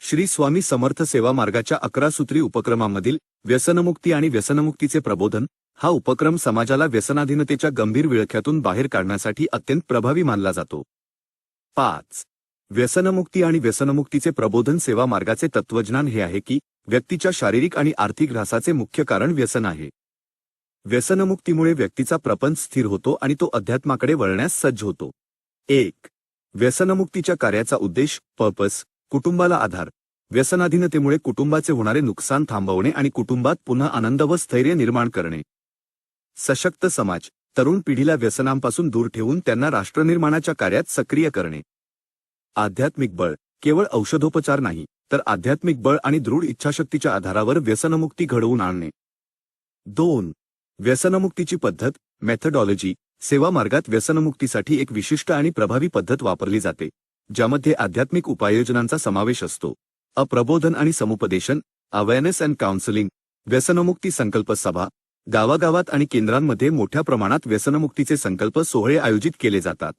श्री स्वामी समर्थ सेवा मार्गाच्या 11 सूत्री उपक्रमामधील व्यसनमुक्ती आणि व्यसनमुक्तीचे प्रबोधन हा उपक्रम समाजाला व्यसनाधीनतेच्या गंभीर विळख्यातून बाहेर काढण्यासाठी अत्यंत प्रभावी मानला जातो। 5. व्यसनमुक्ती आणि व्यसनमुक्तीचे प्रबोधन सेवा मार्गाचे तत्वज्ञान हे आहे की व्यक्तीच्या शारीरिक आणि आर्थिक ऱ्हासाचे मुख्य कारण व्यसन आहे। व्यसनमुक्तीमुळे व्यक्तीचा प्रपंच स्थिर होतो आणि तो अध्यात्माकडे वळण्यास सज्ज होतो। 1. व्यसनमुक्तीच्या कार्याचा उद्देश पर्पस कुटुंबाला आधार। व्यसनाधीनतेमुळे कुटुंबाचे होणारे नुकसान थांबवणे आणि कुटुंबात पुन्हा आनंद व स्थैर्य निर्माण करणे। सशक्त समाज तरुण पिढीला व्यसनांपासून दूर ठेवून त्यांना राष्ट्रनिर्माणाच्या कार्यात सक्रिय करणे। आध्यात्मिक बळ केवळ औषधोपचार नाही तर आध्यात्मिक बळ आणि दृढ इच्छाशक्तीच्या आधारावर व्यसनमुक्ती घडवून आणणे। 2. व्यसनमुक्तीची पद्धत मेथडॉलॉजी सेवा मार्गात व्यसनमुक्तीसाठी एक विशिष्ट आणि प्रभावी पद्धत वापरली जाते ज्यामध्ये आध्यात्मिक उपाययोजनांचा समावेश असतो। प्रबोधन आणि समुपदेशन अवेअरनेस अँड काउन्सिलिंग व्यसनमुक्ती संकल्प सभा गावागावात आणि केंद्रांमध्ये मोठ्या प्रमाणात व्यसनमुक्तीचे संकल्प सोहळे आयोजित केले जातात।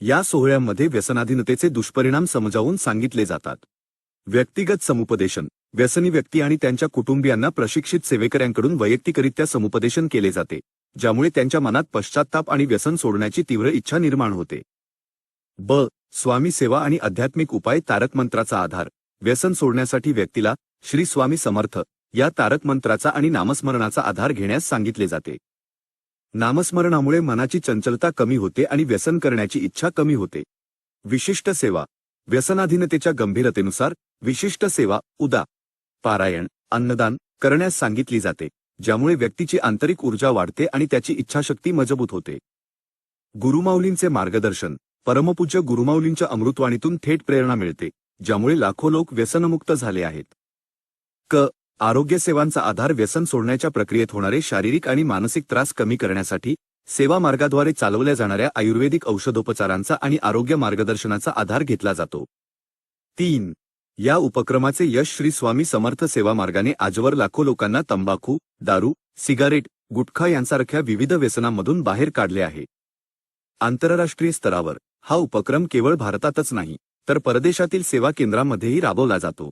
या सोहळ्यांमध्ये व्यसनाधीनतेचे दुष्परिणाम समजावून सांगितले जातात। व्यक्तिगत समुपदेशन व्यसनी व्यक्ती आणि त्यांच्या कुटुंबियांना प्रशिक्षित सेवेकऱ्यांकडून वैयक्तिकरित्या समुपदेशन केले जाते ज्यामुळे त्यांच्या मनात पश्चात्ताप आणि व्यसन सोडण्याची तीव्र इच्छा निर्माण होते। स्वामी सेवा आणि आध्यात्मिक उपाय तारक मंत्राचा आधार व्यसन सोडण्यासाठी व्यक्तीला श्री स्वामी समर्थ या तारक मंत्राचा आणि नामस्मरणाचा आधार घेण्यास सांगितले जाते। नामस्मरणामुळे मनाची चंचलता कमी होते आणि व्यसन करण्याची इच्छा कमी होते। विशिष्ट सेवा व्यसनाधीनतेच्या गंभीरतेनुसार विशिष्ट सेवा पारायण अन्नदान करण्यास सांगितली जाते ज्यामुळे व्यक्तीची आंतरिक ऊर्जा वाढते आणि त्याची इच्छाशक्ती मजबूत होते। गुरुमाऊलींचे मार्गदर्शन परमपूज्य गुरुमाऊलींच्या अमृतवाणीतून थेट प्रेरणा मिळते ज्यामुळे लाखो लोक व्यसनमुक्त झाले आहेत। आरोग्य सेवांचा आधार व्यसन सोडण्याच्या प्रक्रियेत होणारे शारीरिक आणि मानसिक त्रास कमी करण्यासाठी सेवा मार्गाद्वारे चालवल्या जाणाऱ्या आयुर्वेदिक औषधोपचारांचा आणि आरोग्य मार्गदर्शनाचा आधार घेतला जातो। 3. या उपक्रमाचे यश श्री स्वामी समर्थ सेवा मार्गाने आजवर लाखो लोकांना तंबाखू दारू सिगारेट गुटखा यांसारख्या विविध व्यसनांमधून बाहेर काढले आहे। आंतरराष्ट्रीय स्तरावर हा उपक्रम केवळ भारतातच नाही तर परदेशातील सेवा केंद्रांमध्येही राबवला जातो।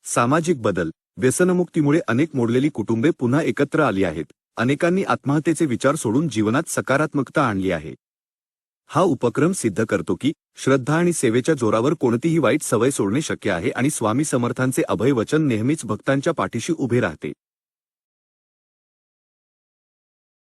सामाजिक बदल व्यसनमुक्तीमुळे अनेक मोडलेली कुटुंबे पुन्हा एकत्र आली आहेत। अनेकांनी आत्महत्येचे विचार सोडून जीवनात सकारात्मकता आणली आहे। हा उपक्रम सिद्ध करतो की श्रद्धा आणि सेवेच्या जोरावर कोणतीही वाईट सवय सोडणे शक्य आहे आणि स्वामी समर्थांचे अभय वचन नेहमीच भक्तांच्या पाठीशी उभे राहते।